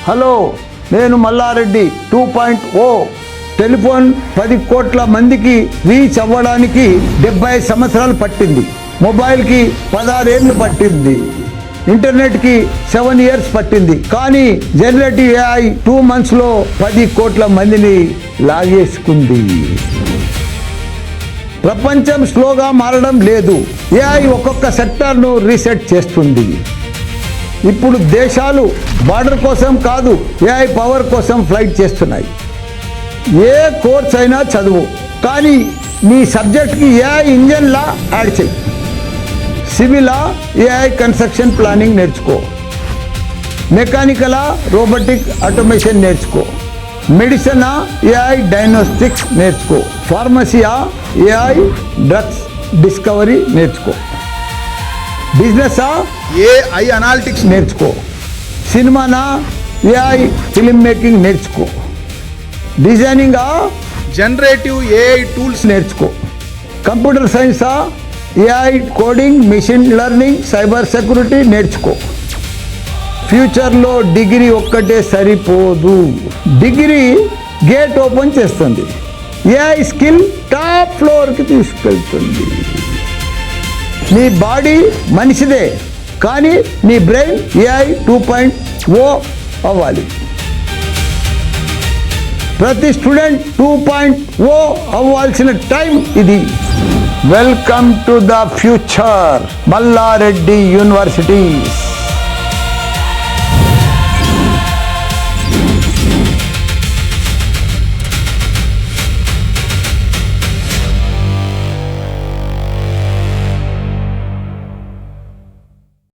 Hello, నేను Mallareddy 2.0. Telephone 10 కోట్ల మందికి రీచ్ అవ్వడానికి 70 సంవత్సరాలు పట్టింది. మొబైల్కి 16 ఏళ్ళు పట్టింది. ఇంటర్నెట్కి 7 ఇయర్స్ పట్టింది. కానీ జనరేటివ్ AI 2 monthsలో 10 కోట్ల మందిని లాగేసుకుంది. ప్రపంచం స్లోగా మారడం లేదు. AI ఒక్కొక్క సెక్టార్ను రీసెట్ చేస్తుంది. ఇప్పుడు దేశాలు బార్డర్ కోసం కాదు, AI పవర్ కోసం ఫ్లైట్ చేస్తున్నాయి. ఏ కోర్స్ అయినా చదువు, కానీ నీ సబ్జెక్ట్కి AI ఇంజన్లా యాడ్ చేయి. సివిలా AI కన్స్ట్రక్షన్ ప్లానింగ్ నేర్చుకో. మెకానికలా రోబోటిక్ ఆటోమేషన్ నేర్చుకో. మెడిసినా AI డయాగ్నోస్టిక్స్ నేర్చుకో. ఫార్మసీయా AI డ్రగ్స్ డిస్కవరీ నేర్చుకో. బిజినెసా AI అనాలిటిక్స్ నేర్చుకో. సినిమానా AI ఫిల్మ్ మేకింగ్ నేర్చుకో. డిజైనింగా జనరేటివ్ AI టూల్స్ నేర్చుకో. కంప్యూటర్ సైన్సా AI coding, machine learning, cyber security నేర్చుకో. ఫ్యూచర్లో డిగ్రీ ఒక్కటే సరిపోదు. డిగ్రీ గేట్ ఓపెన్ చేస్తుంది. AI స్కిల్ టాప్ ఫ్లోర్కి తీసుకెళ్తుంది. నీ బాడీ మనిషిదే, కానీ నీ బ్రెయిన్ AI 2.0 అవ్వాలి. ప్రతి స్టూడెంట్ 2.0 అవ్వాల్సిన టైం ఇది. Welcome to the future. Malla Reddy university.